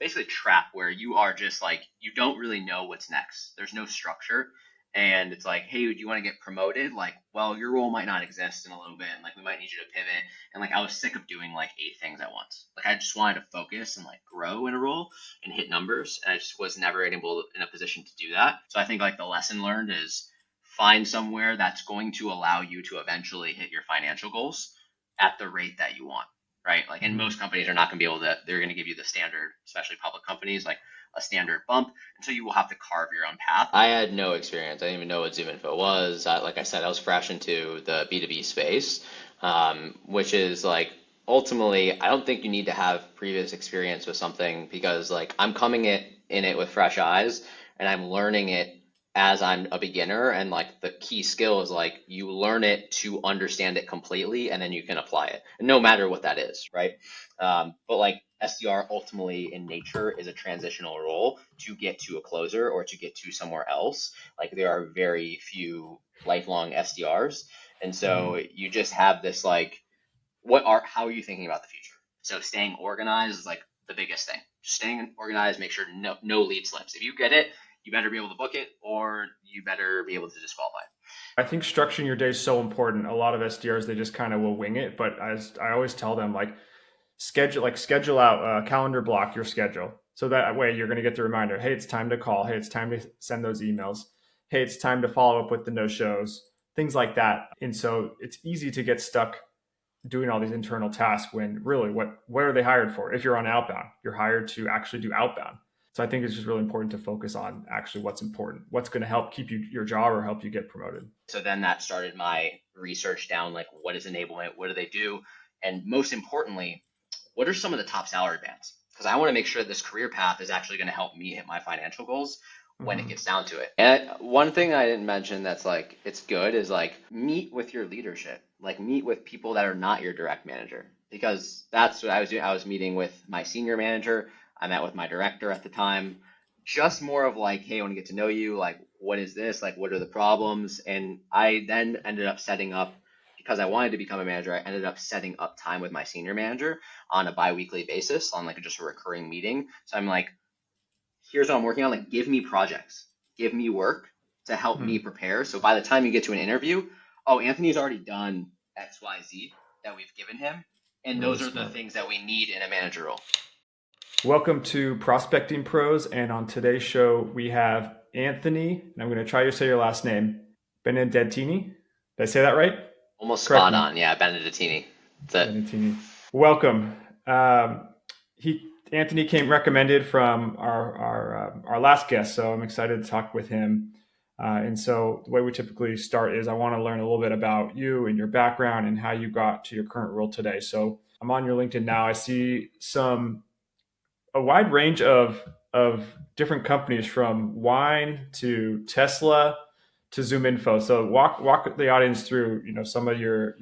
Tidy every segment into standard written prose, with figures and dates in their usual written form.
basically trap where you are just like, you don't really know what's next. There's no structure. And it's like, hey, do you want to get promoted? Like, well, your role might not exist in a little bit, and like we might need you to pivot. And like I was sick of doing like 8 things at once. Like I just wanted to focus and like grow in a role and hit numbers, and I just was never able in a position to do that. So I think like the lesson learned is find somewhere that's going to allow you to eventually hit your financial goals at the rate that you want, right? Like, and most companies are not going to be able to, they're going to give you the standard, especially public companies, like a standard bump. And so you will have to carve your own path. I had no experience. I didn't even know what 𝐬𝐿&info was. Like I said, I was fresh into the B2B space, which is like, ultimately, I don't think you need to have previous experience with something, because like I'm coming in it with fresh eyes, and I'm learning it as I'm a beginner. And like the key skill is like you learn it to understand it completely, and then you can apply it, no matter what that is, right? But like SDR ultimately in nature is a transitional role to get to a closer or to get to somewhere else. Like there are very few lifelong SDRs. And so you just have this like, how are you thinking about the future? So staying organized is like the biggest thing. Staying organized, make sure no lead slips. If you get it, you better be able to book it, or you better be able to disqualify it. I think structuring your day is so important. A lot of SDRs, they just kind of will wing it. But as I always tell them, like schedule out, calendar block your schedule. So that way you're going to get the reminder, hey, it's time to call. Hey, it's time to send those emails. Hey, it's time to follow up with the no shows, things like that. And so it's easy to get stuck doing all these internal tasks when really what are they hired for? If you're on outbound, you're hired to actually do outbound. So I think it's just really important to focus on actually what's important, what's going to help keep you your job or help you get promoted. So then that started my research down, like what is enablement? What do they do? And most importantly, what are some of the top salary bands? Because I want to make sure this career path is actually going to help me hit my financial goals when it gets down to it. And one thing I didn't mention that's like, it's good is like meet with your leadership, like meet with people that are not your direct manager, because that's what I was doing. I was meeting with my senior manager. I met with my director at the time, just more of like, hey, I want to get to know you. Like, what is this? Like, what are the problems? And I then ended up setting up, because I wanted to become a manager, I ended up setting up time with my senior manager on a bi-weekly basis on like just a recurring meeting. So I'm like, here's what I'm working on. Like, give me projects, give me work to help me prepare. So by the time you get to an interview, oh, Anthony's already done XYZ that we've given him. And Really those are smart. the things that we need in a manager role. Welcome to Prospecting Pros. And on today's show, we have Anthony, and I'm going to try to say your last name, Benedettini. Did I say that right? Almost Correct spot me. on. Yeah, Benedettini. That's it. Benedettini. Welcome. He Anthony came recommended from our last guest, so I'm excited to talk with him. And so the way we typically start is I want to learn a little bit about you and your background and how you got to your current role today. So I'm on your LinkedIn now. I see a wide range of different companies, from wine to Tesla to 𝐬𝐿&info. So walk the audience through some of your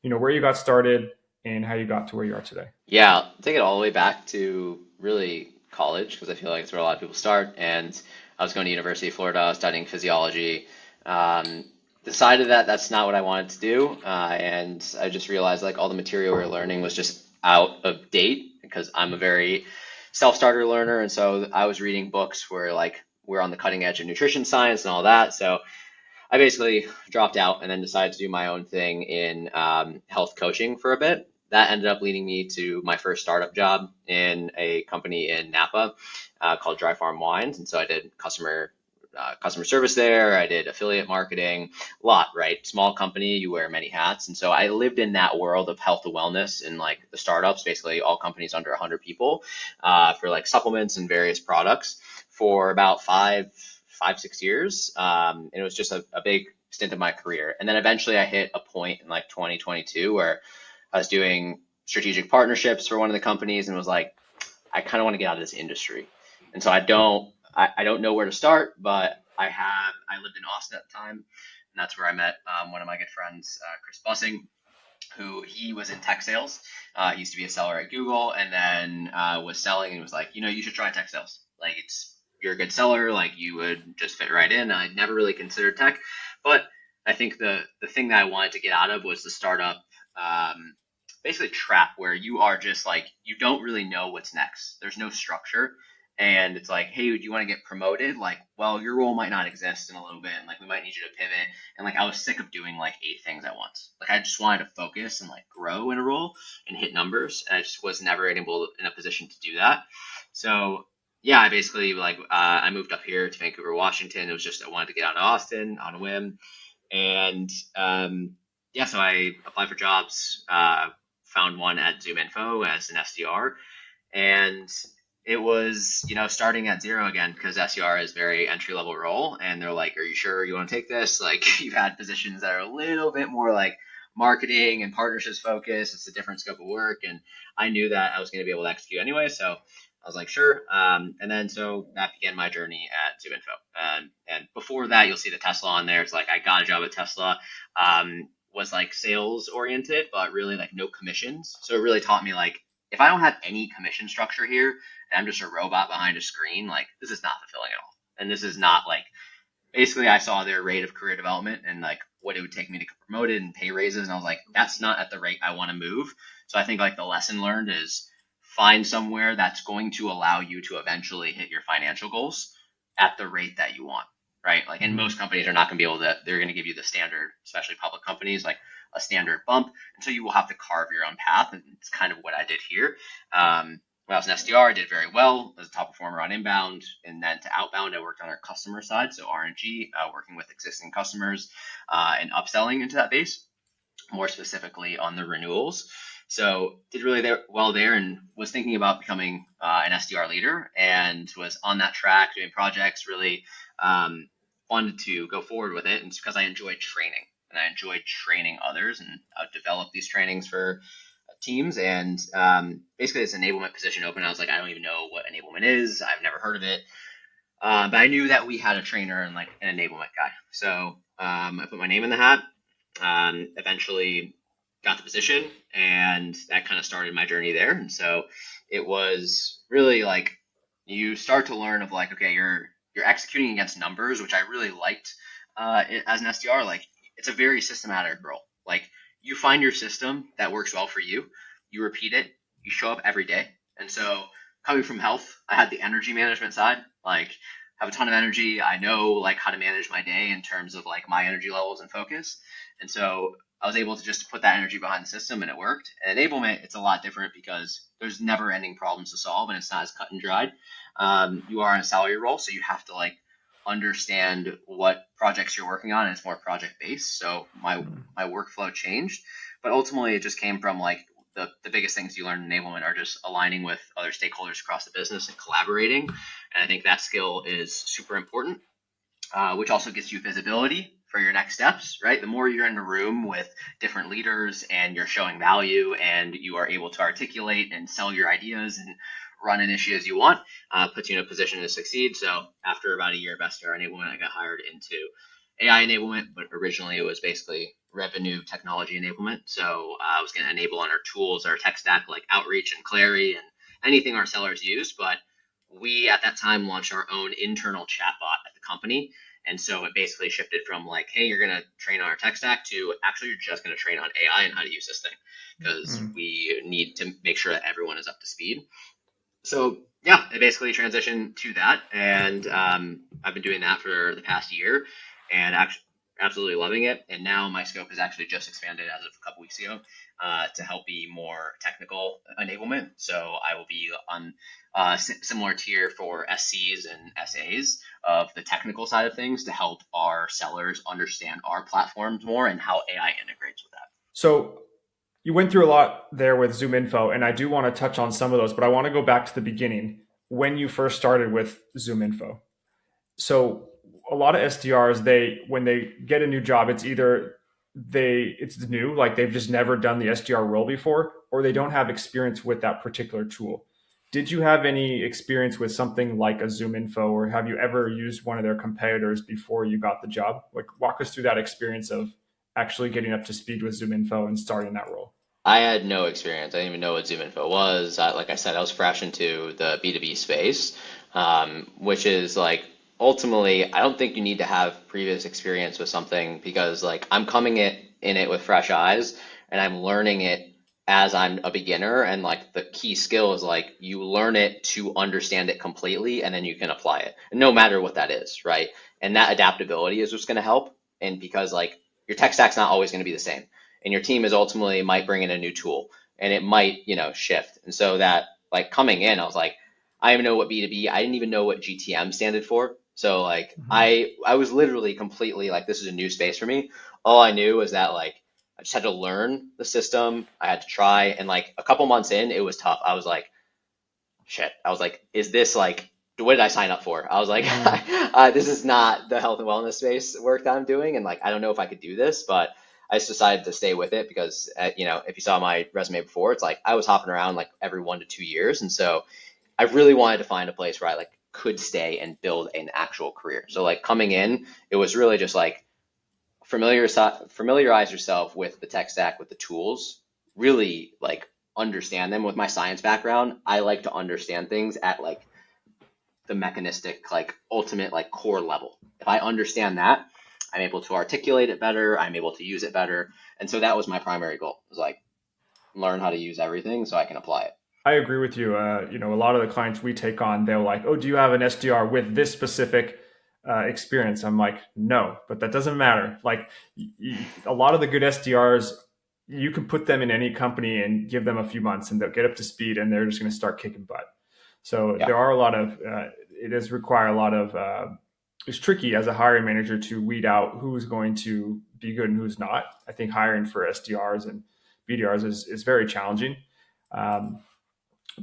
where you got started and how you got to where you are today. Yeah, I'll take it all the way back to really college, because I feel like it's where a lot of people start. And I was going to University of Florida studying physiology. Um, Decided that that's not what I wanted to do, and I just realized like all the material we were learning was just out of date, because I'm a very self-starter learner, and so I was reading books where like we're on the cutting edge of nutrition science and all that. So I basically dropped out and then decided to do my own thing in health coaching for a bit. That ended up leading me to my first startup job in a company in Napa called Dry Farm Wines. And so I did customer service there. I did affiliate marketing, a lot, right? Small company, you wear many hats. And so I lived in that world of health and wellness in like the startups, basically all companies under 100 people, for like supplements and various products for about 6 years. And it was just a big stint of my career. And then eventually I hit a point in like 2022 where I was doing strategic partnerships for one of the companies and was like, I kind of want to get out of this industry. And so I don't know where to start, but I lived in Austin at the time, and that's where I met one of my good friends, Chris Bussing, who he was in tech sales. He used to be a seller at Google, and then was selling, and was like, you should try tech sales. Like, you're a good seller, like you would just fit right in. I'd never really considered tech, but I think the thing that I wanted to get out of was the startup basically trap where you are just like, you don't really know what's next. There's no structure. And it's like, hey, do you want to get promoted? Like, well, your role might not exist in a little bit, and like we might need you to pivot. And like I was sick of doing like 8 things at once. Like I just wanted to focus and like grow in a role and hit numbers, and I just was never able in a position to do that. So yeah, I basically like I moved up here to Vancouver, Washington. It was just I wanted to get out of Austin on a whim, and yeah, so I applied for jobs, found one at 𝐬𝐿&info as an SDR, and it was, starting at zero again because SDR is very entry level role. And they're like, are you sure you want to take this? Like you've had positions that are a little bit more like marketing and partnerships focused. It's a different scope of work. And I knew that I was going to be able to execute anyway. So I was like, sure. And then so that began my journey at 𝐬𝐿&info. And before that, you'll see the Tesla on there. It's like I got a job at Tesla. Was like sales oriented, but really like no commissions. So it really taught me like, if I don't have any commission structure here and I'm just a robot behind a screen, like this is not fulfilling at all. And this is not like, basically I saw their rate of career development and like what it would take me to get promoted and pay raises. And I was like, that's not at the rate I want to move. So I think like the lesson learned is find somewhere that's going to allow you to eventually hit your financial goals at the rate that you want. Right. Like, and most companies are not going to be able to, they're going to give you the standard, especially public companies, like a standard bump. And so you will have to carve your own path. And it's kind of what I did here. When I was an SDR, I did very well as a top performer on inbound, and then to outbound, I worked on our customer side. So R&G, working with existing customers, and upselling into that base, more specifically on the renewals. So did really well there, and was thinking about becoming an SDR leader, and was on that track doing projects, really wanted to go forward with it. And it's because I enjoyed training, and I enjoyed training others, and I would develop these trainings for teams. And basically this enablement position open. I was like, I don't even know what enablement is. I've never heard of it. But I knew that we had a trainer and like an enablement guy. So I put my name in the hat, eventually got the position, and that kind of started my journey there. And so it was really like, you start to learn of like, okay, you're executing against numbers, which I really liked as an SDR. Like it's a very systematic role. Like you find your system that works well for you, you repeat it, you show up every day. And so coming from health, I had the energy management side, like have a ton of energy. I know like how to manage my day in terms of like my energy levels and focus. And so I was able to just put that energy behind the system, and it worked. And enablement, it's a lot different because there's never ending problems to solve, and it's not as cut and dried. You are in a salary role, so you have to like understand what projects you're working on, and it's more project based. So my workflow changed, but ultimately it just came from like the biggest things you learn in enablement are just aligning with other stakeholders across the business and collaborating. And I think that skill is super important, which also gets you visibility for your next steps, right? The more you're in a room with different leaders and you're showing value and you are able to articulate and sell your ideas and run initiatives you want, puts you in a position to succeed. So after about a year of SDR enablement, I got hired into AI enablement, but originally it was basically revenue technology enablement. So I was going to enable on our tools, our tech stack, like Outreach and Clary and anything our sellers use. But we at that time launched our own internal chatbot at the company. And so it basically shifted from like, hey, you're going to train on our tech stack to actually you're just going to train on AI and how to use this thing, because we need to make sure that everyone is up to speed. So yeah, I basically transitioned to that, and I've been doing that for the past year, and actually absolutely loving it. And now my scope has actually just expanded as of a couple weeks ago to help be more technical enablement. So I will be on similar tier for SCs and SAs of the technical side of things to help our sellers understand our platforms more and how AI integrates with that. So you went through a lot there with 𝐬𝐿&info, and I do want to touch on some of those, but I want to go back to the beginning when you first started with 𝐬𝐿&info. So a lot of SDRs, when they get a new job, it's either it's new, like they've just never done the SDR role before, or they don't have experience with that particular tool. Did you have any experience with something like a 𝐬𝐿&info, or have you ever used one of their competitors before you got the job? Like walk us through that experience of actually getting up to speed with 𝐬𝐿&info and starting that role. I had no experience. I didn't even know what 𝐬𝐿&info was. Like I said, I was fresh into the B2B space, which is like, ultimately, I don't think you need to have previous experience with something, because like I'm coming in it with fresh eyes and I'm learning it as I'm a beginner, and like the key skill is like you learn it to understand it completely and then you can apply it, no matter what that is, right? And that adaptability is what's going to help. And because like your tech stack's not always going to be the same, and your team is ultimately might bring in a new tool and it might, shift. And so that like coming in, I was like, I didn't even know what B2B, I didn't even know what GTM standard for. So like I was literally completely like, this is a new space for me. All I knew was that like I just had to learn the system. I had to try, and like a couple months in, it was tough. I was like, shit. I was like, is this like, what did I sign up for? I was like, this is not the health and wellness space work that I'm doing, and like I don't know if I could do this, but I just decided to stay with it because if you saw my resume before, it's like I was hopping around like every 1 to 2 years, and so I really wanted to find a place where I like could stay and build an actual career. So like coming in, it was really just like familiarize yourself with the tech stack, with the tools, really like understand them. With my science background, I like to understand things at like the mechanistic, like ultimate, like core level. If I understand that, I'm able to articulate it better, I'm able to use it better. And so that was my primary goal, was like learn how to use everything so I can apply it. I agree with you. A lot of the clients we take on, they're like, "Oh, do you have an SDR with this specific experience?" I'm like, "No," but that doesn't matter. Like, a lot of the good SDRs, you can put them in any company and give them a few months, and they'll get up to speed, and they're just going to start kicking butt. So Yeah. there are a lot of. It does require a lot of. It's tricky as a hiring manager to weed out who's going to be good and who's not. I think hiring for SDRs and BDRs is very challenging.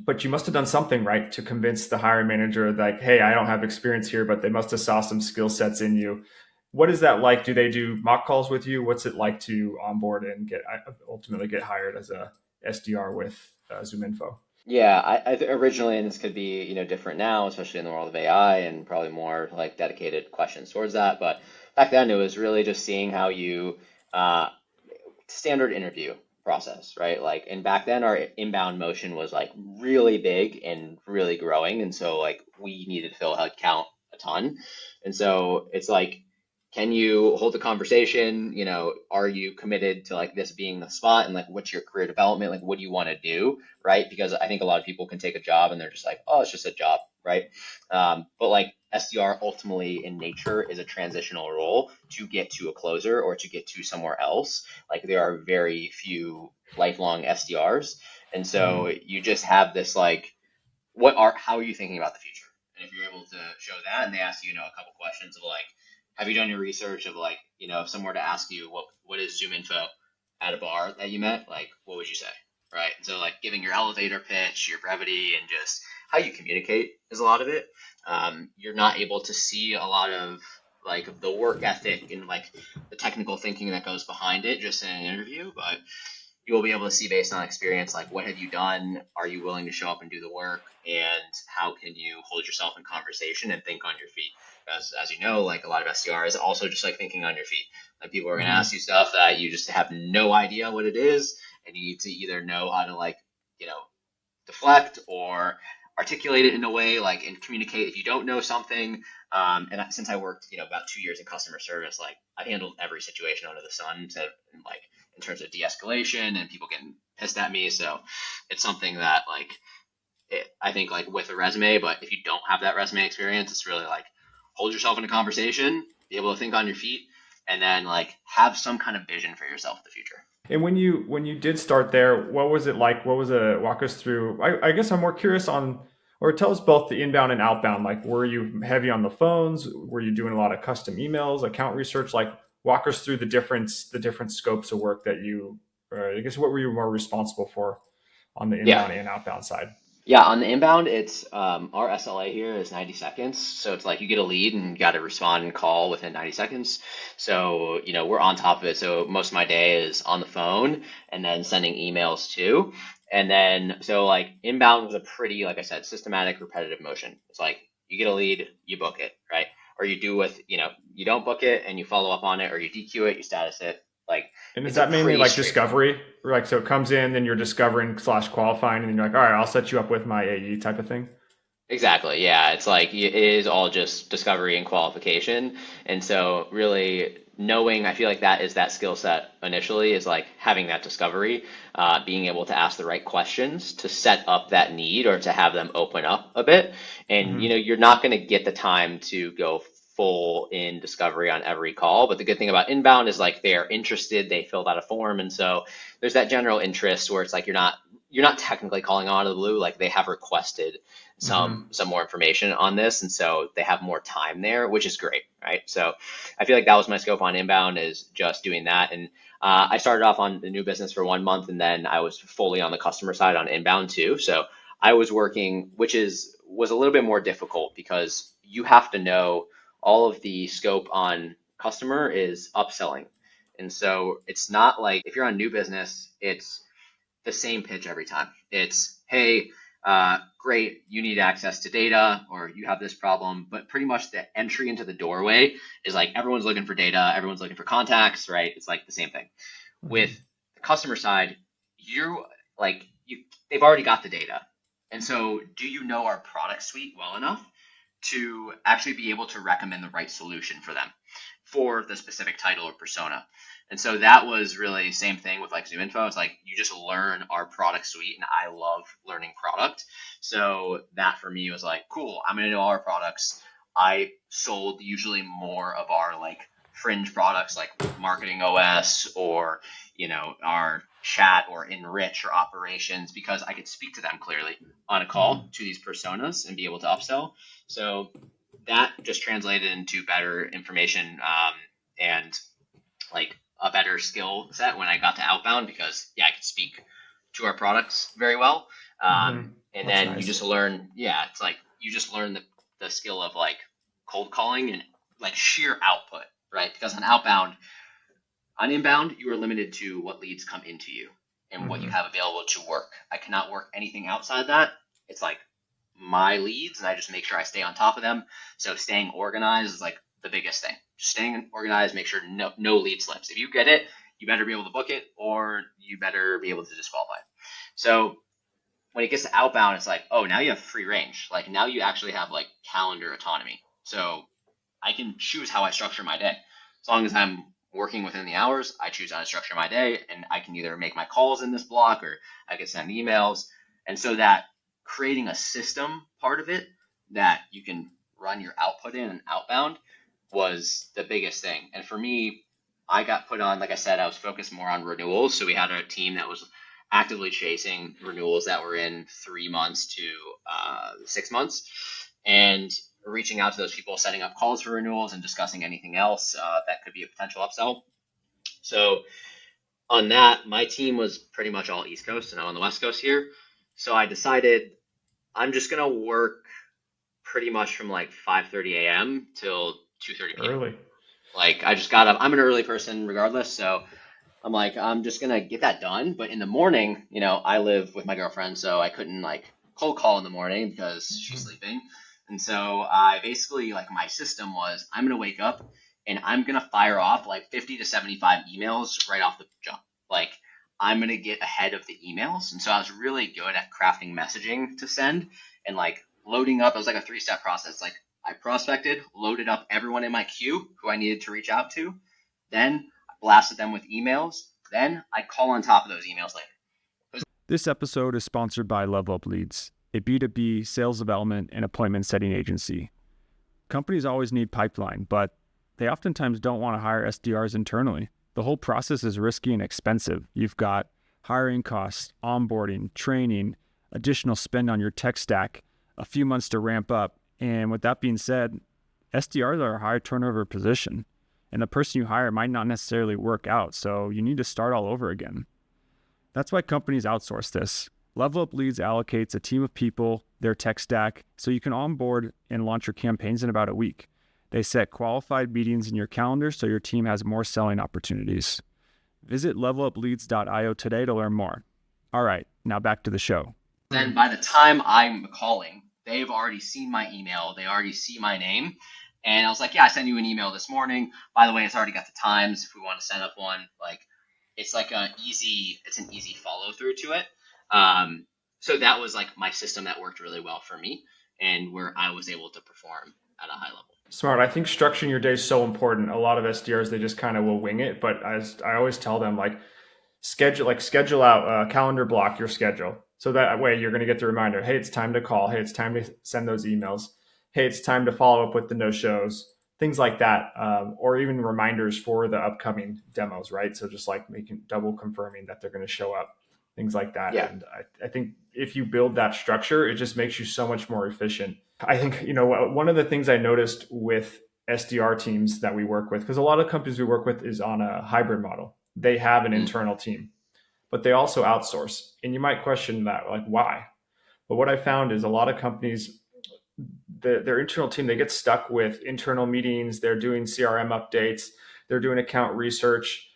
But you must have done something right to convince the hiring manager like, hey, I don't have experience here, but they must have saw some skill sets in you. What is that like? Do they do mock calls with you? What's it like to onboard and ultimately get hired as a SDR with 𝐬𝐮𝐬𝐫? Yeah, originally, and this could be, different now, especially in the world of AI, and probably more like dedicated questions towards that. But back then, it was really just seeing how you standard interview process, right? Like, and back then, our inbound motion was like really big and really growing, and so like we needed to fill headcount a ton, and so it's like, can you hold the conversation? Are you committed to like this being the spot, and like what's your career development? Like, what do you want to do, right? Because I think a lot of people can take a job and they're just like, oh, it's just a job, right? But like SDR ultimately in nature is a transitional role to get to a closer or to get to somewhere else. Like there are very few lifelong SDRs, and so you just have this like, how are you thinking about the future? And if you're able to show that, and they ask you, a couple questions of like, have you done your research of like, if someone were to ask you what is 𝐬𝐿 at a bar that you met, like what would you say, right? So like giving your elevator pitch, your brevity, and just how you communicate is a lot of it. You're not able to see a lot of like the work ethic and like the technical thinking that goes behind it just in an interview, but you will be able to see based on experience, like what have you done? Are you willing to show up and do the work? And how can you hold yourself in conversation and think on your feet? As you know, like a lot of SDR is also just like thinking on your feet. Like people are going to ask you stuff that you just have no idea what it is, and you need to either know how to like, deflect or articulate it in a way like and communicate if you don't know something. Since I worked, about 2 years in customer service, like I handled every situation under the sun like in terms of de-escalation and people getting pissed at me. So it's something that like I think like with a resume, but if you don't have that resume experience, it's really like hold yourself in a conversation, be able to think on your feet, and then like have some kind of vision for yourself in the future. And when you did start there, what was it like? Walk us through? I guess I'm more curious on, or tell us both the inbound and outbound. Like, were you heavy on the phones? Were you doing a lot of custom emails, account research? Like, walk us through the different scopes of work that you. I guess what were you more responsible for on the inbound and outbound side? Yeah, on the inbound, it's our SLA here is 90 seconds. So it's like you get a lead and you got to respond and call within 90 seconds. So, we're on top of it. So most of my day is on the phone and then sending emails too. And then, so like inbound was a pretty, like I said, systematic, repetitive motion. It's like you get a lead, you book it, right? Or you do with, you don't book it and you follow up on it, or you DQ it, you status it. Like, and is that mainly like discovery? Like, so it comes in, then you're discovering / qualifying, and then you're like, all right, I'll set you up with my AE type of thing. Exactly. Yeah. It's like it is all just discovery and qualification. And so really knowing, I feel like that is that skill set initially, is like having that discovery, being able to ask the right questions to set up that need or to have them open up a bit. And, Mm-hmm. you're not going to get the time to go full in discovery on every call. But the good thing about inbound is like they are interested, they filled out a form. And so there's that general interest where it's like you're not technically calling out of the blue, like they have requested Mm-hmm. some more information on this, and so they have more time there, which is great, right? So I feel like that was my scope on inbound, is just doing that. And I started off on the new business for 1 month, and then I was fully on the customer side on inbound too. So I was working, which was a little bit more difficult because you have to know all of the scope on customer is upselling. And so it's not like if you're on new business, it's the same pitch every time. It's, hey, great, you need access to data or you have this problem. But pretty much the entry into the doorway is like everyone's looking for data, everyone's looking for contacts, right? It's like the same thing. With the customer side, you like you they've already got the data. And so do you know our product suite well enough to actually be able to recommend the right solution for them for the specific title or persona? And so that was really the same thing with like ZoomInfo. It's like you just learn our product suite, and I love learning product. So that for me was like, cool, I'm going to know our products. I sold usually more of our like fringe products like Marketing OS or, our chat or Enrich or operations, because I could speak to them clearly on a call to these personas and be able to upsell. So that just translated into better information, and like a better skill set when I got to outbound, because I could speak to our products very well. And That's then nice. you just learn, it's like you just learn the skill of like cold calling and like sheer output, right? Because on inbound, you are limited to what leads come into you and what you have available to work. I cannot work anything outside that. It's like my leads, and I just make sure I stay on top of them. So staying organized is like the biggest thing. Staying organized, make sure no lead slips. If you get it, you better be able to book it, or you better be able to disqualify it. So when it gets to outbound, it's like, oh, now you have free range. Like now you actually have like calendar autonomy. So I can choose how I structure my day. As long as I'm working within the hours, I choose how to structure my day, and I can either make my calls in this block or I can send emails. And so that creating a system part of it that you can run your output in and outbound was the biggest thing. And for me, I got put on, like I said, I was focused more on renewals. So we had a team that was actively chasing renewals that were in 3 months to 6 months, and reaching out to those people, setting up calls for renewals and discussing anything else that could be a potential upsell. So on that, my team was pretty much all East Coast, and I'm on the West Coast here. So I decided I'm just going to work pretty much from like 5:30 a.m. till 2:30 p.m. Early. Like I just got up. I'm an early person regardless, so I'm like, I'm just going to get that done. But in the morning, I live with my girlfriend, so I couldn't like cold call in the morning because she's sleeping. And so I basically, like, my system was, I'm going to wake up and I'm going to fire off like 50 to 75 emails right off the jump. Like, I'm going to get ahead of the emails. And so I was really good at crafting messaging to send and like loading up. It was like a 3-step process. Like, I prospected, loaded up everyone in my queue who I needed to reach out to. Then I blasted them with emails. Then I call on top of those emails later. This episode is sponsored by LevelUp Leads, a B2B sales development and appointment setting agency. Companies always need pipeline, but they oftentimes don't want to hire SDRs internally. The whole process is risky and expensive. You've got hiring costs, onboarding, training, additional spend on your tech stack, a few months to ramp up. And with that being said, SDRs are a high turnover position, and the person you hire might not necessarily work out, so you need to start all over again. That's why companies outsource this. LevelUp Leads allocates a team of people, their tech stack, so you can onboard and launch your campaigns in about a week. They set qualified meetings in your calendar so your team has more selling opportunities. Visit levelupleads.io today to learn more. All right, now back to the show. Then by the time I'm calling, they've already seen my email. They already see my name. And I was like, I sent you an email this morning. By the way, it's already got the times if we want to set up one. Like, it's like an easy follow through to it. So that was like my system that worked really well for me and where I was able to perform at a high level. Smart. I think structuring your day is so important. A lot of SDRs, they just kind of will wing it. But as I always tell them, like schedule out, calendar block your schedule. So that way you're going to get the reminder, hey, it's time to call. Hey, it's time to send those emails. Hey, it's time to follow up with the no shows, things like that. Or even reminders for the upcoming demos, right? So just like making double confirming that they're going to show up, things like that. Yeah. And I think if you build that structure, it just makes you so much more efficient. I think, one of the things I noticed with SDR teams that we work with, because a lot of companies we work with is on a hybrid model. They have an internal team, but they also outsource. And you might question that, like, why? But what I found is a lot of companies, their internal team, they get stuck with internal meetings. They're doing CRM updates. They're doing account research.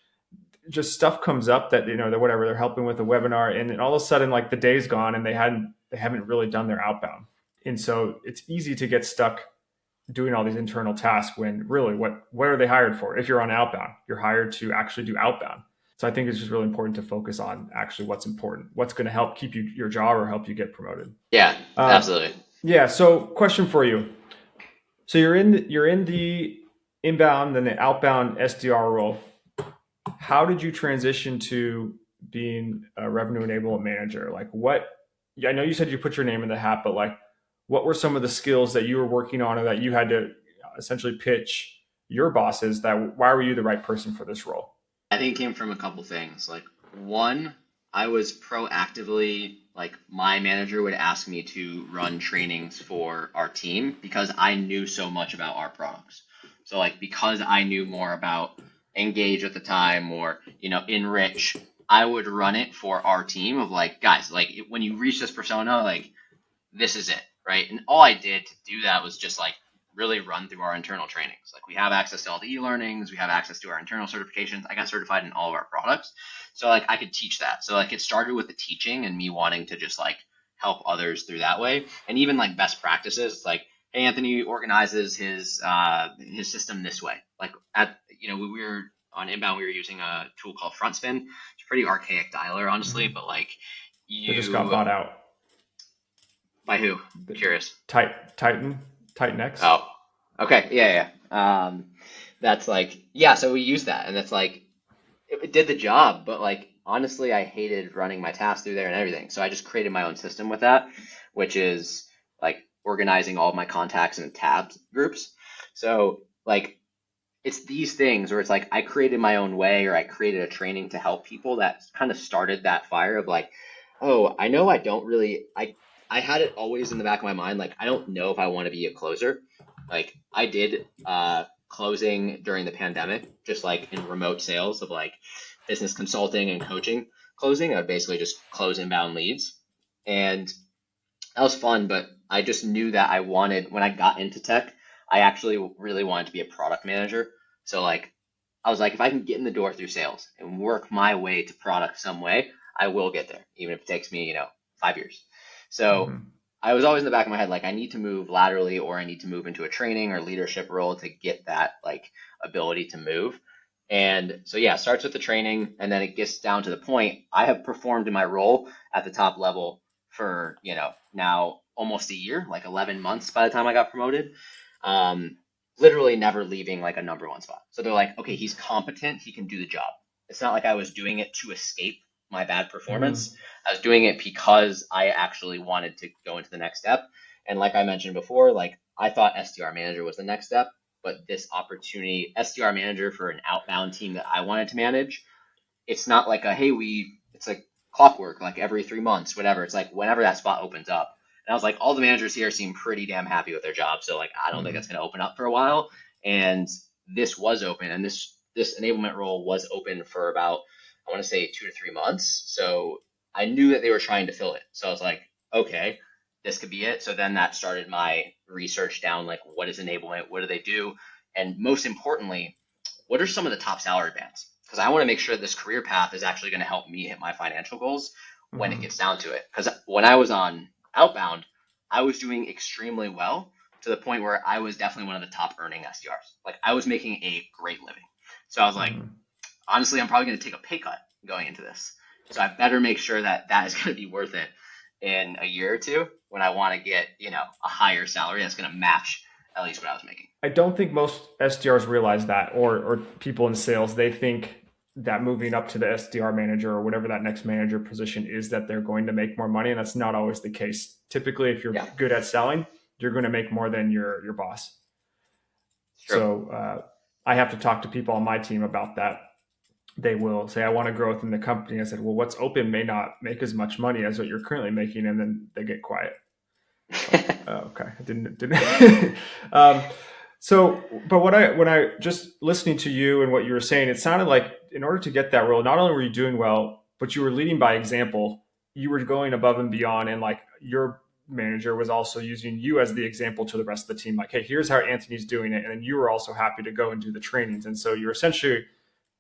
Just stuff comes up that, they're helping with a webinar. And then all of a sudden, like, the day's gone and they haven't really done their outbound. And so it's easy to get stuck doing all these internal tasks when really what are they hired for? If you're on outbound, you're hired to actually do outbound. So I think it's just really important to focus on actually what's important, what's going to help keep you your job or help you get promoted. Yeah, absolutely. Yeah. So question for you. So you're in the inbound and the outbound SDR role. How did you transition to being a revenue enablement manager? Like I know you said you put your name in the hat, but like, what were some of the skills that you were working on or that you had to essentially pitch your bosses that why were you the right person for this role? I think it came from a couple things. Like, one, I was proactively, like, my manager would ask me to run trainings for our team because I knew so much about our products. So, like, because I knew more about Engage at the time or, Enrich, I would run it for our team of like, guys, like, when you reach this persona, like, this is it, right? And all I did to do that was just like really run through our internal trainings. Like, we have access to all the e-learnings, we have access to our internal certifications. I got certified in all of our products. So like I could teach that. So like it started with the teaching and me wanting to just like help others through that way. And even like best practices, like, hey, Anthony organizes his system this way. Like when we were on inbound, we were using a tool called FrontSpin. It's a pretty archaic dialer, honestly, but like It just got bought out. By who? I'm curious. Titan-X. Oh, okay. Yeah. That's like, yeah, so we use that and that's like, it did the job, but like, honestly, I hated running my tasks through there and everything. So I just created my own system with that, which is like organizing all of my contacts in tabs groups. So like, it's these things where it's like, I created my own way or I created a training to help people that kind of started that fire of like, oh, I know I don't really, I had it always in the back of my mind, like, I don't know if I want to be a closer. Like, I did closing during the pandemic, just like in remote sales of like business consulting and coaching closing. I would basically just close inbound leads. And that was fun, but I just knew that I wanted, when I got into tech, I actually really wanted to be a product manager. So like, I was like, if I can get in the door through sales and work my way to product some way, I will get there, even if it takes me, 5 years. So I was always in the back of my head, like, I need to move laterally or I need to move into a training or leadership role to get that like ability to move. And so, yeah, it starts with the training and then it gets down to the point I have performed in my role at the top level for, now almost a year, like 11 months by the time I got promoted, literally never leaving like a number one spot. So they're like, okay, he's competent. He can do the job. It's not like I was doing it to escape my bad performance. I was doing it because I actually wanted to go into the next step. And like I mentioned before, like I thought SDR manager was the next step, but this opportunity, SDR manager for an outbound team that I wanted to manage, it's not like it's like clockwork, like every 3 months, whatever. It's like whenever that spot opens up. And I was like, all the managers here seem pretty damn happy with their job. So like, I don't think that's going to open up for a while. And this was open, and this enablement role was open for about, I want to say 2 to 3 months. So I knew that they were trying to fill it. So I was like, okay, this could be it. So then that started my research down, like, what is enablement? What do they do? And most importantly, what are some of the top salary bands? Because I want to make sure this career path is actually going to help me hit my financial goals when it gets down to it. Because when I was on outbound, I was doing extremely well to the point where I was definitely one of the top earning SDRs. Like, I was making a great living. So I was like, honestly, I'm probably going to take a pay cut going into this. So I better make sure that that is going to be worth it in a year or two when I want to get, a higher salary that's going to match at least what I was making. I don't think most SDRs realize that, or people in sales. They think that moving up to the SDR manager or whatever that next manager position is, that they're going to make more money, and that's not always the case. Typically, if you're Yeah, good at selling, you're going to make more than your boss. it's true. So I have to talk to people on my team about that. They will say, I want to grow within the company. I said, well, what's open may not make as much money as what you're currently making. And then they get quiet. It's like, oh, okay. I didn't. So, but when I just listening to you and what you were saying, it sounded like in order to get that role, not only were you doing well, but you were leading by example. You were going above and beyond, and like your manager was also using you as the example to the rest of the team. Like, hey, here's how Anthony's doing it, and then you were also happy to go and do the trainings. And so you're essentially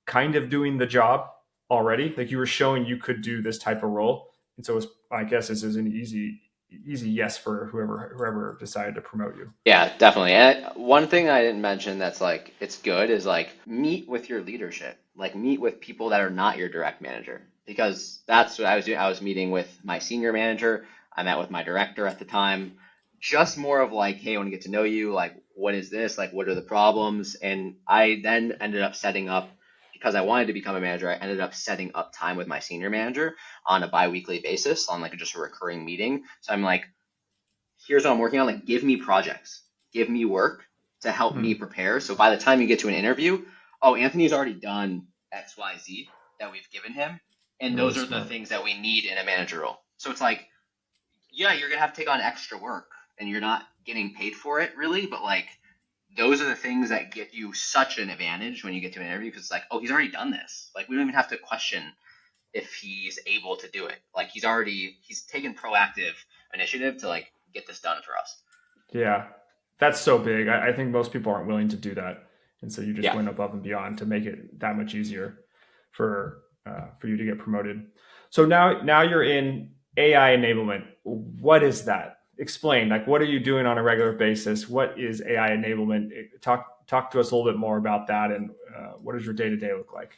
kind of doing the job already. Like you were showing you could do this type of role, and so I guess this is an easy yes for whoever decided to promote you. Yeah, definitely. And one thing I didn't mention that's like it's good is like meet with your leadership. Like meet with people that are not your direct manager. Because that's what I was doing. I was meeting with my senior manager. I met with my director at the time. Just more of like, hey, I want to get to know you. Like, what is this? Like, what are the problems? And I then ended up setting up, because I wanted to become a manager, I ended up setting up time with my senior manager on a bi-weekly basis on like just a recurring meeting. So I'm like, here's what I'm working on. Like, give me projects, give me work to help me prepare. So by the time you get to an interview, oh, Anthony's already done X, Y, Z that we've given him. And Really those are the smart. things that we need in a manager role. So it's like, yeah, you're going to have to take on extra work and you're not getting paid for it really. But like, those are the things that get you such an advantage when you get to an interview, because it's like, oh, he's already done this. Like, we don't even have to question if he's able to do it. Like, he's taken proactive initiative to like get this done for us. Yeah, that's so big. I think most people aren't willing to do that, and so you just Yeah. went above and beyond to make it that much easier for you to get promoted. So now you're in AI enablement. What is that? Explain. Like, what are you doing on a regular basis? What is AI enablement? Talk to us a little bit more about that, and what does your day to day look like?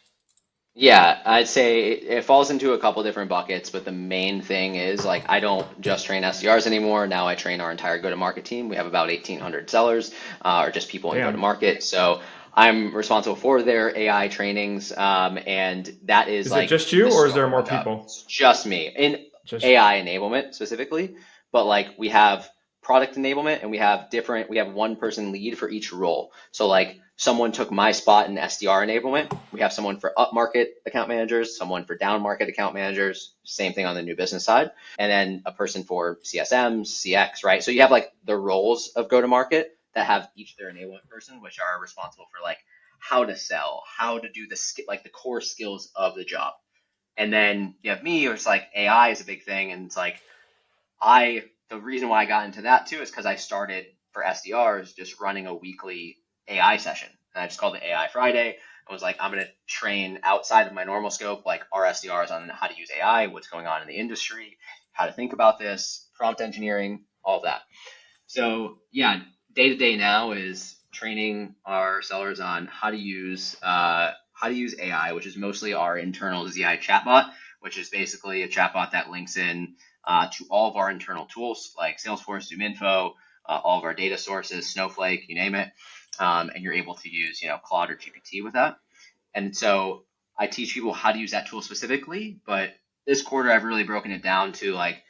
Yeah, I'd say it falls into a couple different buckets, but the main thing is like I don't just train SDRs anymore. Now I train our entire go-to-market team. We have about 1,800 sellers, or just people in Damn. go-to-market. So I'm responsible for their AI trainings, and that is Is it like just you, the or is there scope of more our job. people? It's just me in Just AI enablement specifically, but like we have product enablement and we have one person lead for each role. So like someone took my spot in SDR enablement. We have someone for upmarket account managers, someone for downmarket account managers, same thing on the new business side, and then a person for CSMs, CX, right? So you have like the roles of go to market that have each their enablement person, which are responsible for like how to sell, how to do like the core skills of the job. And then you have me, it's like AI is a big thing, and it's like the reason why I got into that too is because I started for SDRs just running a weekly AI session. And I just called it AI Friday. I was like, I'm going to train outside of my normal scope, like our SDRs on how to use AI, what's going on in the industry, how to think about this, prompt engineering, all of that. So yeah, day to day now is training our sellers on how to use AI, which is mostly our internal ZI chatbot, which is basically a chatbot that links in to all of our internal tools like Salesforce, ZoomInfo, all of our data sources, Snowflake, you name it, and you're able to use Claude or GPT with that. And so I teach people how to use that tool specifically, but this quarter I've really broken it down to like,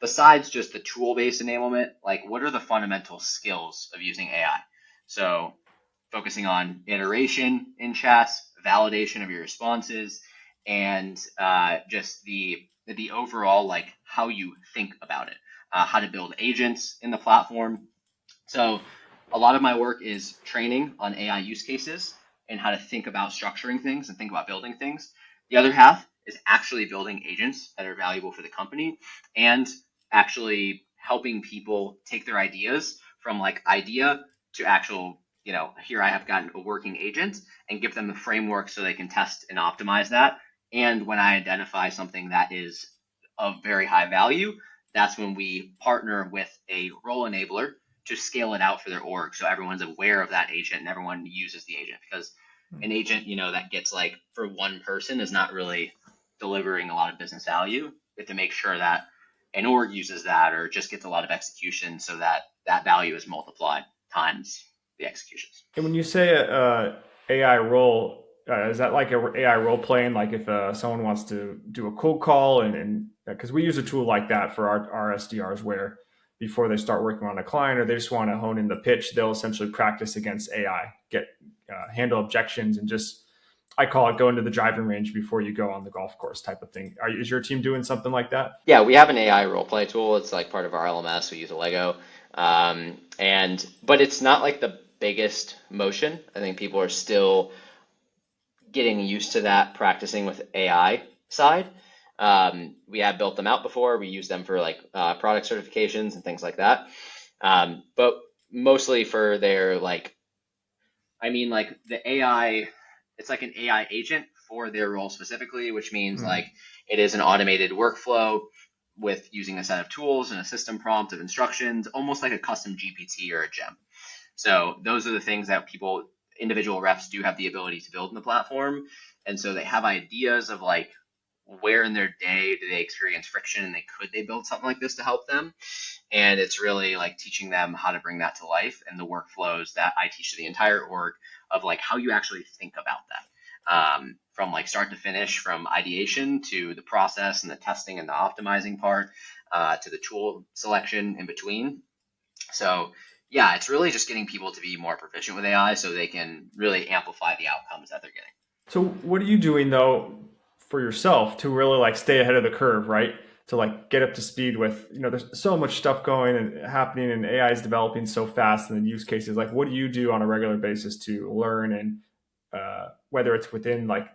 besides just the tool-based enablement, like what are the fundamental skills of using AI? So focusing on iteration in chats, validation of your responses, and just the overall like how you think about it, how to build agents in the platform. So a lot of my work is training on AI use cases and how to think about structuring things and think about building things. The other half is actually building agents that are valuable for the company and actually helping people take their ideas from like idea to actual, here I have gotten a working agent, and give them the framework so they can test and optimize that. And when I identify something that is of very high value, that's when we partner with a role enabler to scale it out for their org, so everyone's aware of that agent and everyone uses the agent. Because an agent, that gets like for one person is not really delivering a lot of business value. You have to make sure that an org uses that or just gets a lot of execution so that that value is multiplied. times the executions. And when you say AI role, is that like a AI role playing? Like if someone wants to do a cold call and because we use a tool like that for our SDRs where before they start working on a client or they just want to hone in the pitch, they'll essentially practice against AI, get handle objections and just, I call it go into the driving range before you go on the golf course type of thing. Is your team doing something like that? Yeah, we have an AI role play tool. It's like part of our LMS. We use a Lego. But it's not like the biggest motion. I think people are still getting used to that practicing with AI side. We have built them out before. We use them for like product certifications and things like that. But mostly for their like the AI, it's like an AI agent for their role specifically, which means like it is an automated workflow with using a set of tools and a system prompt of instructions, almost like a custom GPT or a gem. So those are the things that individual reps do have the ability to build in the platform. And so they have ideas of like where in their day do they experience friction and could they build something like this to help them? And it's really like teaching them how to bring that to life and the workflows that I teach to the entire org of like how you actually think about that. From like start to finish, from ideation to the process and the testing and the optimizing part, to the tool selection in between. So yeah, it's really just getting people to be more proficient with AI so they can really amplify the outcomes that they're getting. So what are you doing though for yourself to really like stay ahead of the curve, right? To like get up to speed with, there's so much stuff going and happening and AI is developing so fast and the use cases. Like what do you do on a regular basis to learn and whether it's within like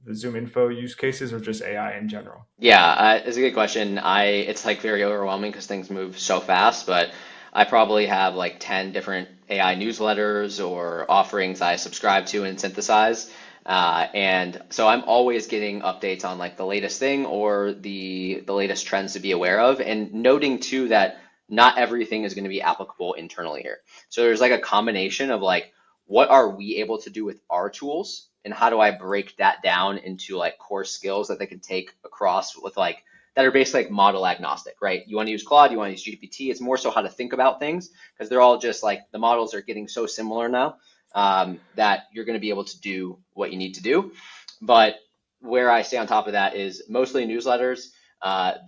the 𝐬𝐮𝐬𝐫 use cases or just AI in general? Yeah, it's a good question. It's like very overwhelming because things move so fast, but I probably have like 10 different AI newsletters or offerings I subscribe to and synthesize. And so I'm always getting updates on like the latest thing or the latest trends to be aware of, and noting too that not everything is going to be applicable internally here. So there's like a combination of like, what are we able to do with our tools and how do I break that down into like core skills that they can take across with like that are basically like model agnostic, right? You want to use Claude, you want to use GPT. It's more so how to think about things because they're all just like the models are getting so similar now that you're going to be able to do what you need to do. But where I stay on top of that is mostly newsletters.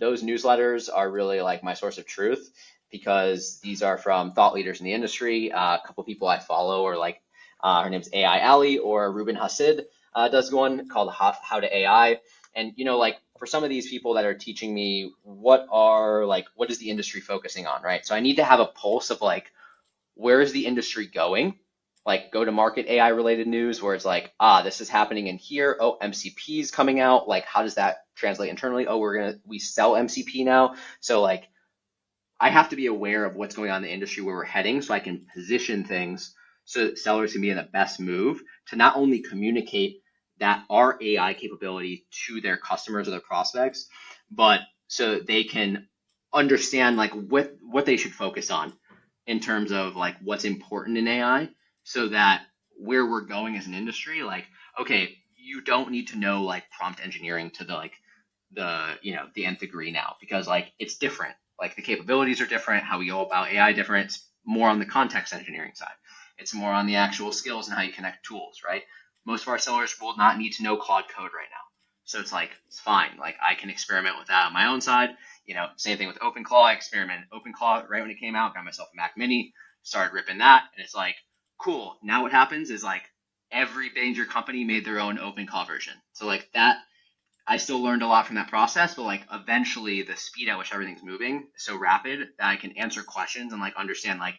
Those newsletters are really like my source of truth because these are from thought leaders in the industry. A couple of people I follow are like, her name's AI Alley, or Ruben Hassid does one called How to AI. And, like for some of these people that are teaching me what is the industry focusing on, right? So I need to have a pulse of like, where is the industry going? Like go to market AI related news where it's like, this is happening in here. Oh, MCP is coming out. Like, how does that translate internally? Oh, we sell MCP now. So like, I have to be aware of what's going on in the industry where we're heading so I can position things so that sellers can be in the best move to not only communicate that our AI capability to their customers or their prospects, but so that they can understand like what they should focus on in terms of like what's important in AI so that where we're going as an industry, like, okay, you don't need to know like prompt engineering to the nth degree now because like it's different. Like the capabilities are different, how we go about AI different. It's more on the context engineering side. It's more on the actual skills and how you connect tools, right? Most of our sellers will not need to know Claude code right now. So it's like, it's fine. Like I can experiment with that on my own side. Same thing with OpenClaw. I experimented OpenClaw right when it came out, got myself a Mac Mini, started ripping that. And it's like, cool. Now what happens is like every major company made their own OpenClaw version. So like that, I still learned a lot from that process, but like eventually the speed at which everything's moving is so rapid that I can answer questions and like understand like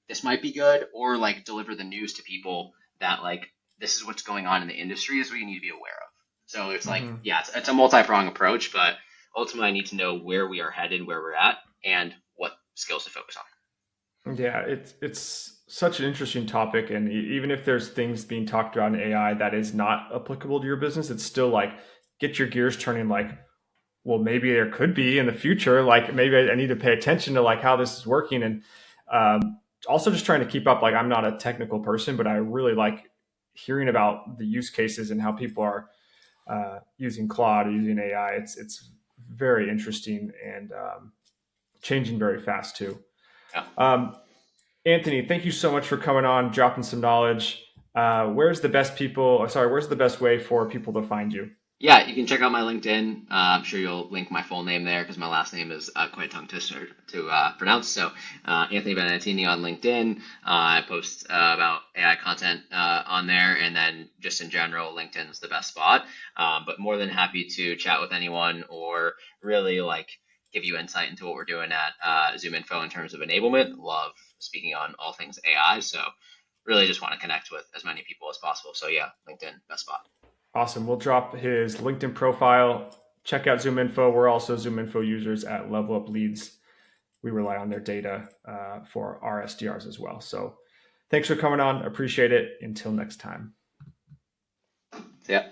this might be good or like deliver the news to people that like this is what's going on in the industry is what you need to be aware of. So it's like, yeah, it's a multi-pronged approach, but ultimately I need to know where we are headed, where we're at, and what skills to focus on. Yeah, it's such an interesting topic, and even if there's things being talked about in AI that is not applicable to your business, it's still like get your gears turning like, well, maybe there could be in the future, like maybe I need to pay attention to like how this is working. And also just trying to keep up. Like I'm not a technical person, but I really like hearing about the use cases and how people are using Claude or using AI. It's very interesting and changing very fast too. Yeah. Anthony, thank you so much for coming on, dropping some knowledge. Where's the best way for people to find you? Yeah, you can check out my LinkedIn. I'm sure you'll link my full name there because my last name is quite a tongue twister to pronounce. So, Anthony Benedettini on LinkedIn. I post about AI content on there, and then just in general, LinkedIn's the best spot. But more than happy to chat with anyone or really like give you insight into what we're doing at 𝐬𝐮𝐬𝐽 in terms of enablement. Love speaking on all things AI. So, really just want to connect with as many people as possible. So, yeah, LinkedIn, best spot. Awesome. We'll drop his LinkedIn profile. Check out 𝐬𝐮𝐬. We're also 𝐬𝐮𝐬 users at LevelUp Leads. We rely on their data for our SDRs as well. So thanks for coming on. Appreciate it. Until next time. See ya.